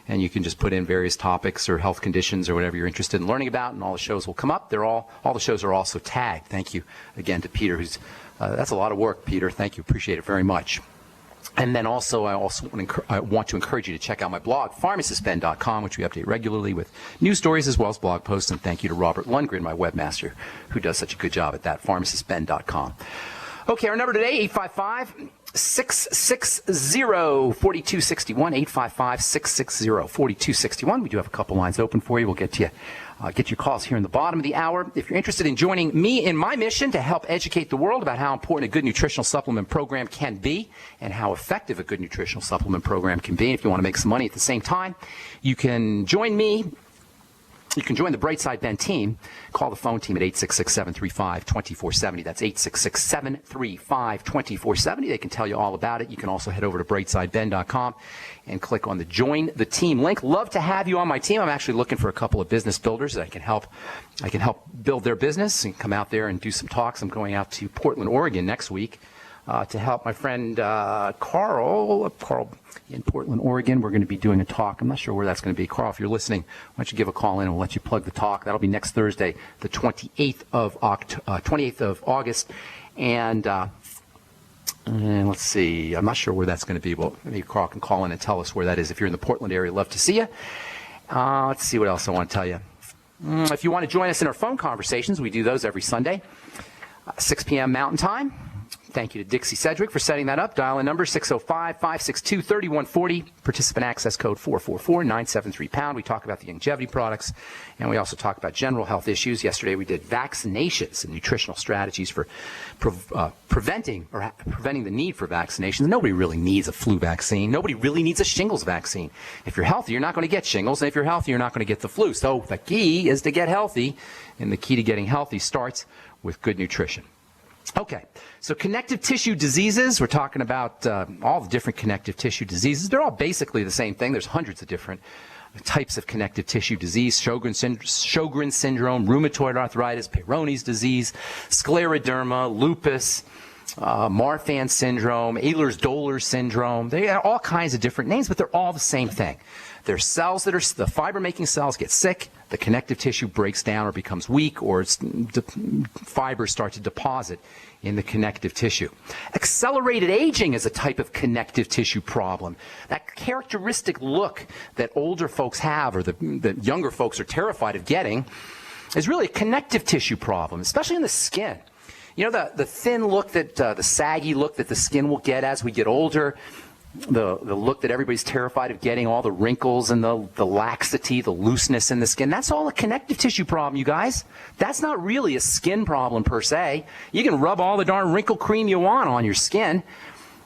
and you can just put in various topics or health conditions or whatever you're interested in learning about, and all the shows will come up. All the shows are also tagged. Thank you again to Peter, who's that's a lot of work, Peter. Thank you. Appreciate it very much. And then also, I want to encourage you to check out my blog, pharmacistben.com, which we update regularly with news stories as well as blog posts. And thank you to Robert Lundgren, my webmaster, who does such a good job at that, pharmacistben.com. Okay, our number today, 855-660-4261, 855-660-4261. We do have a couple lines open for you. We'll get to you. Get your calls here in the bottom of the hour. If you're interested in joining me in my mission to help educate the world about how important a good nutritional supplement program can be and how effective a good nutritional supplement program can be, if you want to make some money at the same time, you can join me. You can join the Brightside Ben team. Call the phone team at 866-735-2470. That's 866-735-2470. They can tell you all about it. You can also head over to brightsideben.com and click on the Join the Team link. Love to have you on my team. I'm actually looking for a couple of business builders that I can help build their business and come out there and do some talks. I'm going out to Portland, Oregon next week to help my friend Carl in Portland, Oregon. We're going to be doing a talk. I'm not sure where that's going to be. Carl, if you're listening, why don't you give a call in and we'll let you plug the talk. That'll be next Thursday, the 28th of August. And let's see. I'm not sure where that's going to be. Well, maybe Carl can call in and tell us where that is. If you're in the Portland area, love to see you. Let's see what else I want to tell you. If you want to join us in our phone conversations, we do those every Sunday, 6 p.m. Mountain Time. Thank you to Dixie Sedgwick for setting that up. Dial in number 605-562-3140. Participant access code 444-973-pound. We talk about the longevity products, and we also talk about general health issues. Yesterday we did vaccinations and nutritional strategies for preventing the need for vaccinations. Nobody really needs a flu vaccine. Nobody really needs a shingles vaccine. If you're healthy, you're not going to get shingles, and if you're healthy, you're not going to get the flu. So the key is to get healthy, and the key to getting healthy starts with good nutrition. Okay, so connective tissue diseases, we're talking about all the different connective tissue diseases. They're all basically the same thing. There's hundreds of different types of connective tissue disease: Sjogren's syndrome, rheumatoid arthritis, Peyronie's disease, scleroderma, lupus, Marfan syndrome, Ehlers-Danlos syndrome. They have all kinds of different names, but they're all the same thing. There's cells that are, the fiber-making cells get sick, the connective tissue breaks down or becomes weak, or fibers start to deposit in the connective tissue. Accelerated aging is a type of connective tissue problem. That characteristic look that older folks have, or the younger folks are terrified of getting, is really a connective tissue problem, especially in the skin. You know, the thin look, the saggy look that the skin will get as we get older, the look that everybody's terrified of getting, all the wrinkles and the laxity, the looseness in the skin, that's all a connective tissue problem, you guys. That's not really a skin problem per se. You can rub all the darn wrinkle cream you want on your skin,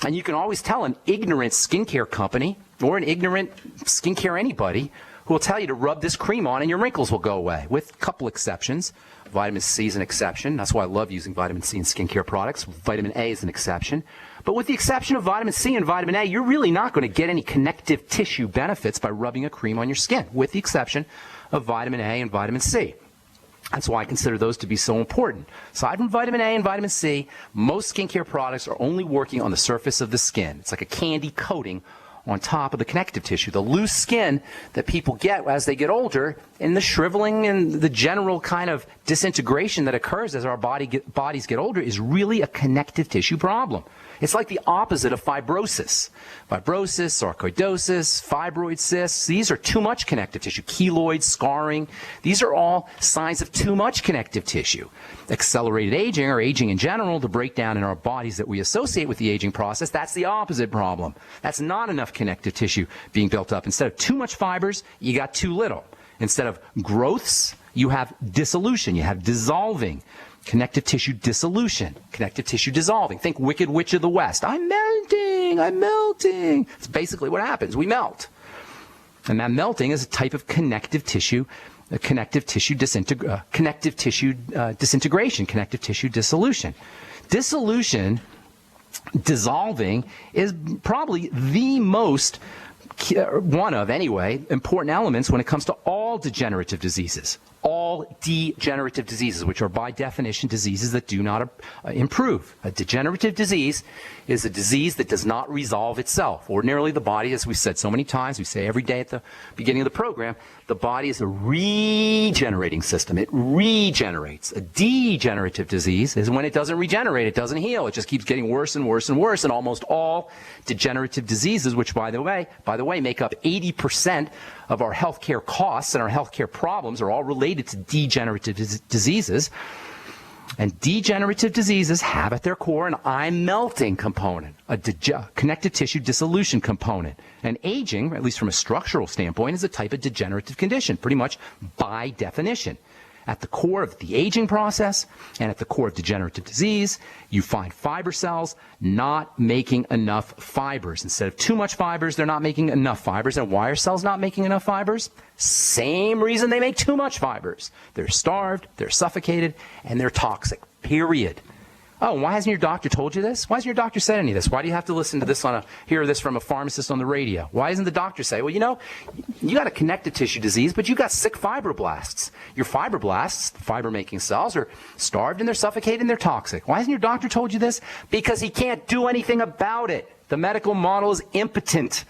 and you can always tell an ignorant skincare company or an ignorant skincare anybody who will tell you to rub this cream on and your wrinkles will go away, with a couple exceptions. Vitamin C is an exception. That's why I love using vitamin C in skincare products. Vitamin A is an exception. But with the exception of vitamin C and vitamin A, you're really not going to get any connective tissue benefits by rubbing a cream on your skin, with the exception of vitamin A and vitamin C. That's why I consider those to be so important. Aside from vitamin A and vitamin C, most skincare products are only working on the surface of the skin. It's like a candy coating on top of the connective tissue. The loose skin that people get as they get older, and the shriveling and the general kind of disintegration that occurs as our bodies get older, is really a connective tissue problem. It's like the opposite of fibrosis. Fibrosis, sarcoidosis, fibroid cysts, these are too much connective tissue. Keloids, scarring, these are all signs of too much connective tissue. Accelerated aging, or aging in general, the breakdown in our bodies that we associate with the aging process, that's the opposite problem. That's not enough connective tissue being built up. Instead of too much fibers, you got too little. Instead of growths, you have dissolution, you have dissolving. Connective tissue dissolution, connective tissue dissolving. Think Wicked Witch of the West. I'm melting, I'm melting. It's basically what happens. We melt. And that melting is a type of connective tissue disintegration, connective tissue dissolution. Dissolution, dissolving, is probably the most important elements when it comes to all degenerative diseases. All degenerative diseases, which are by definition diseases that do not improve. A degenerative disease is a disease that does not resolve itself. Ordinarily, the body, as we've said so many times, we say every day at the beginning of the program, the body is a regenerating system. It regenerates. A degenerative disease is when it doesn't regenerate, it doesn't heal. It just keeps getting worse and worse and worse. And almost all degenerative diseases, which by the way, make up 80% of our healthcare costs and our healthcare problems, are all related to degenerative diseases. And degenerative diseases have at their core an eye-melting component, a connective tissue dissolution component. And aging, at least from a structural standpoint, is a type of degenerative condition, pretty much by definition. At the core of the aging process and at the core of degenerative disease, you find fiber cells not making enough fibers. Instead of too much fibers, they're not making enough fibers. And why are cells not making enough fibers? Same reason they make too much fibers. They're starved, they're suffocated, and they're toxic, period. Oh, why hasn't your doctor told you this? Why hasn't your doctor said any of this? Why do you have to listen to this hear this from a pharmacist on the radio? Why doesn't the doctor say, well, you got a connective tissue disease, but you got sick fibroblasts. Your fibroblasts, fiber-making cells, are starved and they're suffocated and they're toxic. Why hasn't your doctor told you this? Because he can't do anything about it. The medical model is impotent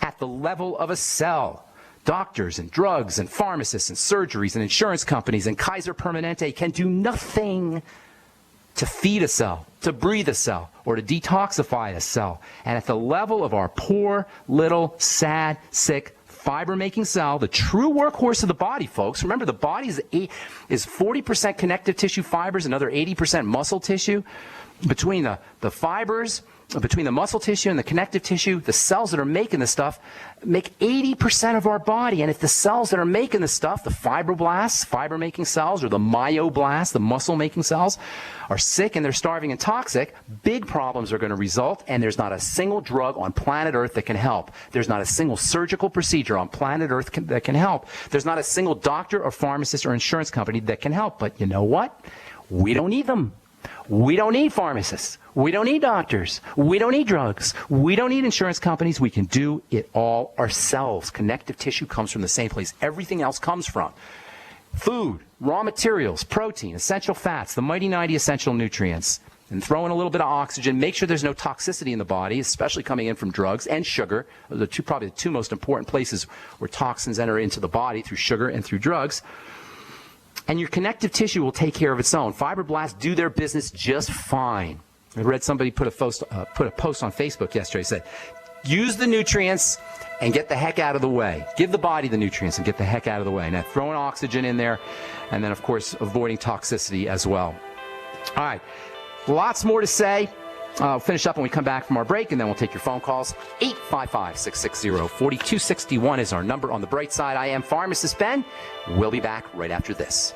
at the level of a cell. Doctors and drugs and pharmacists and surgeries and insurance companies and Kaiser Permanente can do nothing to feed a cell, to breathe a cell, or to detoxify a cell. And at the level of our poor, little, sad, sick, fiber-making cell, the true workhorse of the body, folks. Remember, the body is 40% connective tissue fibers, another 80% muscle tissue. Between the fibers, between the muscle tissue and the connective tissue, the cells that are making the stuff make 80% of our body. And if the cells that are making the stuff, the fibroblasts, fiber-making cells, or the myoblasts, the muscle-making cells, are sick and they're starving and toxic, big problems are going to result, and there's not a single drug on planet Earth that can help. There's not a single surgical procedure on planet Earth that can help. There's not a single doctor or pharmacist or insurance company that can help. But you know what? We don't need them. We don't need pharmacists. We don't need doctors. We don't need drugs. We don't need insurance companies. We can do it all ourselves. Connective tissue comes from the same place everything else comes from. Food, raw materials, protein, essential fats, the mighty 90 essential nutrients, and throw in a little bit of oxygen. Make sure there's no toxicity in the body, especially coming in from drugs and sugar. Those are probably the two most important places where toxins enter into the body, through sugar and through drugs. And your connective tissue will take care of its own. Fibroblasts do their business just fine. I read somebody put a post on Facebook yesterday, said, use the nutrients and get the heck out of the way. Give the body the nutrients and get the heck out of the way. Now, throwing oxygen in there, and then, of course, avoiding toxicity as well. All right, lots more to say. We'll finish up when we come back from our break, and then we'll take your phone calls. 855-660-4261 is our number on the bright side. I am Pharmacist Ben. We'll be back right after this.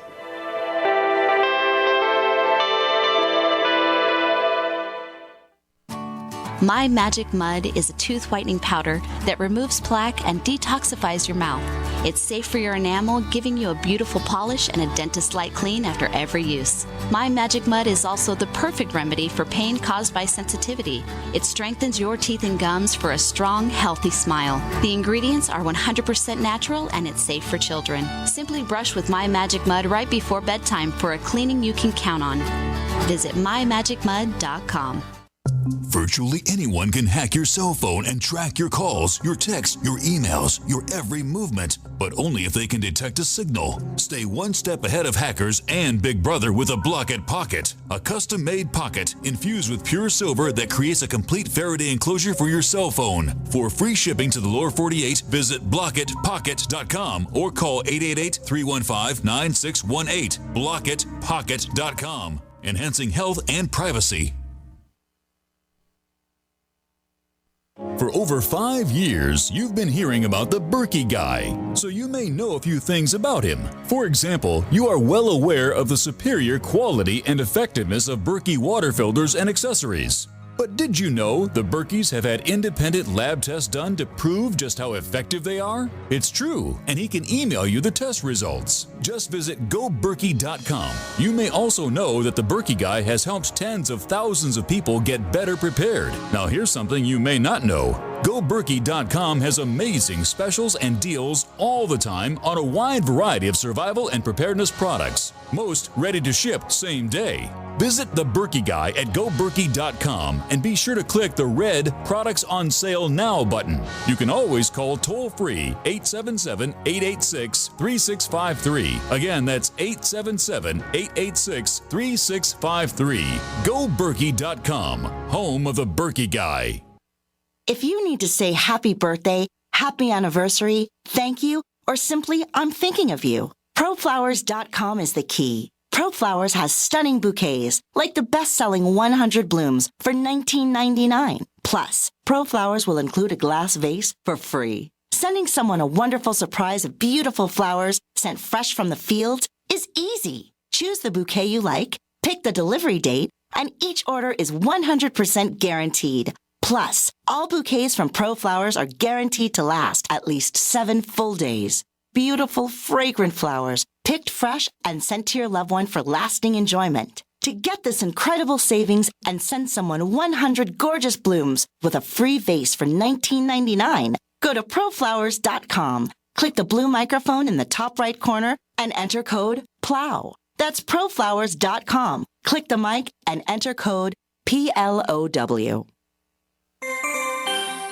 My Magic Mud is a tooth whitening powder that removes plaque and detoxifies your mouth. It's safe for your enamel, giving you a beautiful polish and a dentist-like clean after every use. My Magic Mud is also the perfect remedy for pain caused by sensitivity. It strengthens your teeth and gums for a strong, healthy smile. The ingredients are 100% natural and it's safe for children. Simply brush with My Magic Mud right before bedtime for a cleaning you can count on. Visit mymagicmud.com. Virtually anyone can hack your cell phone and track your calls, your texts, your emails, your every movement, but only if they can detect a signal. Stay one step ahead of hackers and Big Brother with a Block-It Pocket, a custom-made pocket infused with pure silver that creates a complete Faraday enclosure for your cell phone. For free shipping to the lower 48, visit blockitpocket.com or call 888-315-9618. blockitpocket.com, enhancing health and privacy. For over 5 years, you've been hearing about the Berkey guy, so you may know a few things about him. For example, you are well aware of the superior quality and effectiveness of Berkey water filters and accessories. But did you know the Berkeys have had independent lab tests done to prove just how effective they are? It's true, and he can email you the test results. Just visit goberkey.com. You may also know that the Berkey guy has helped tens of thousands of people get better prepared. Now here's something you may not know. GoBerkey.com has amazing specials and deals all the time on a wide variety of survival and preparedness products. Most ready to ship same day. Visit the Berkey Guy at GoBerkey.com and be sure to click the red Products on Sale Now button. You can always call toll-free 877-886-3653. Again, that's 877-886-3653. GoBerkey.com, home of the Berkey Guy. If you need to say happy birthday, happy anniversary, thank you, or simply I'm thinking of you, ProFlowers.com is the key. ProFlowers has stunning bouquets, like the best-selling 100 blooms for $19.99. Plus, ProFlowers will include a glass vase for free. Sending someone a wonderful surprise of beautiful flowers sent fresh from the fields is easy. Choose the bouquet you like, pick the delivery date, and each order is 100% guaranteed. Plus, all bouquets from ProFlowers are guaranteed to last at least 7 full days. Beautiful, fragrant flowers, picked fresh and sent to your loved one for lasting enjoyment. To get this incredible savings and send someone 100 gorgeous blooms with a free vase for $19.99, go to ProFlowers.com. Click the blue microphone in the top right corner and enter code PLOW. That's ProFlowers.com. Click the mic and enter code PLOW.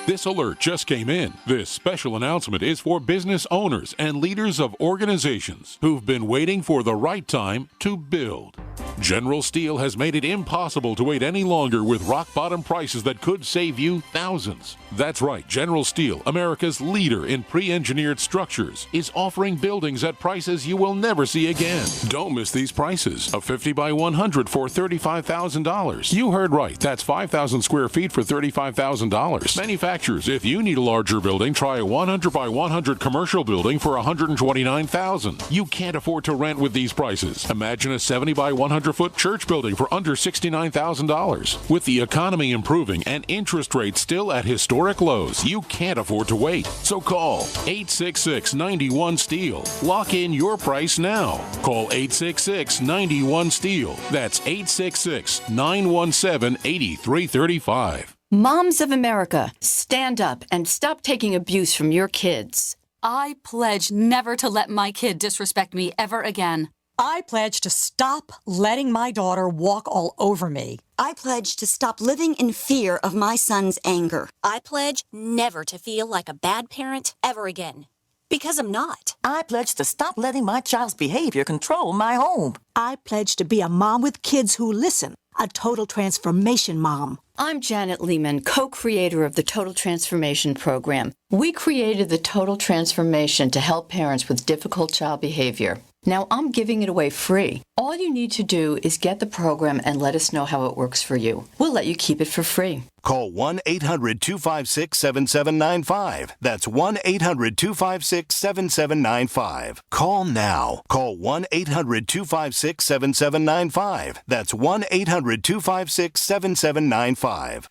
This alert just came in. This special announcement is for business owners and leaders of organizations who've been waiting for the right time to build. General Steel has made it impossible to wait any longer with rock-bottom prices that could save you thousands. That's right, General Steel, America's leader in pre-engineered structures, is offering buildings at prices you will never see again. Don't miss these prices. A 50 by 100 for $35,000. You heard right, that's 5,000 square feet for $35,000. Manufacturers, if you need a larger building, try a 100 by 100 commercial building for $129,000. You can't afford to rent with these prices. Imagine a 70 by 100-foot church building for under $69,000. With the economy improving and interest rates still at historic lows, you can't afford to wait. So call 866-91-STEEL. Lock in your price now. Call 866-91-STEEL. That's 866-917-8335. Moms of America, stand up and stop taking abuse from your kids. I pledge never to let my kid disrespect me ever again. I pledge to stop letting my daughter walk all over me. I pledge to stop living in fear of my son's anger. I pledge never to feel like a bad parent ever again. Because I'm not. I pledge to stop letting my child's behavior control my home. I pledge to be a mom with kids who listen, a total transformation mom. I'm Janet Lehman, co-creator of the Total Transformation Program. We created the Total Transformation to help parents with difficult child behavior. Now I'm giving it away free. All you need to do is get the program and let us know how it works for you. We'll let you keep it for free. Call 1-800-256-7795. That's 1-800-256-7795. Call now. Call 1-800-256-7795. That's 1-800-256-7795.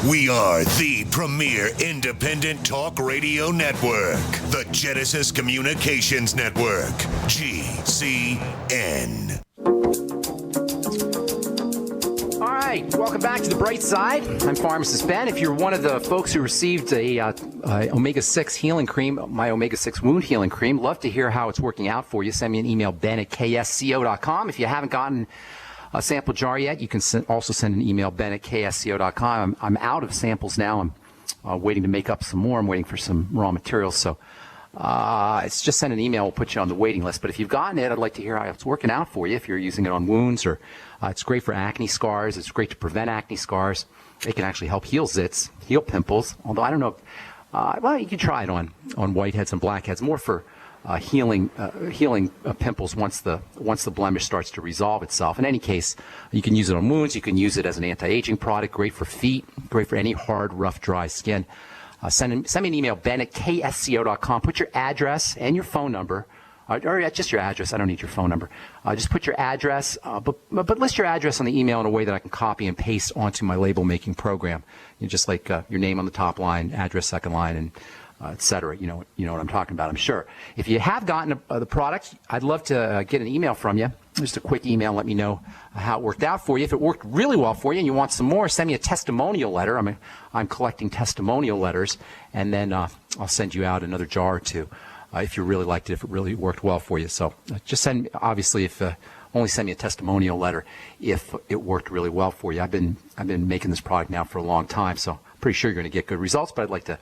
We are the premier independent talk radio network, the Genesis Communications Network, GCN. All right, welcome back to the bright side. I'm Pharmacist Ben. If you're one of the folks who received a omega-6 healing cream, my omega-6 wound healing cream, love to hear how it's working out for you. Send me an email, ben@ksco.com. If you haven't gotten a sample jar yet, you can also send an email, ben@ksco.com. I'm out of samples now. I'm waiting to make up some more. I'm waiting for some raw materials. So it's just send an email. We'll put you on the waiting list. But if you've gotten it, I'd like to hear how it's working out for you. If you're using it on wounds, or it's great for acne scars. It's great to prevent acne scars. It can actually help heal zits, heal pimples. Although I don't know. Well, you can try it on whiteheads and blackheads. More for healing pimples once the blemish starts to resolve itself. In any case, you can use it on wounds. You can use it as an anti-aging product. Great for feet. Great for any hard, rough, dry skin. Send me an email, ben@ksco.com. Put your address and your phone number, or just your address. I don't need your phone number. Just put your address, but list your address on the email in a way that I can copy and paste onto my label making program. Just like your name on the top line, address second line, and et cetera. You know what I'm talking about, I'm sure. If you have gotten the product, I'd love to get an email from you. just a quick email. Let me know how it worked out for you. If it worked really well for you and you want some more, send me a testimonial letter. I'm collecting testimonial letters, and then I'll send you out another jar or two if you really liked it, if it really worked well for you. So just send, obviously, if only send me a testimonial letter if it worked really well for you. I've been making this product now for a long time, so I'm pretty sure you're going to get good results. But I'd like to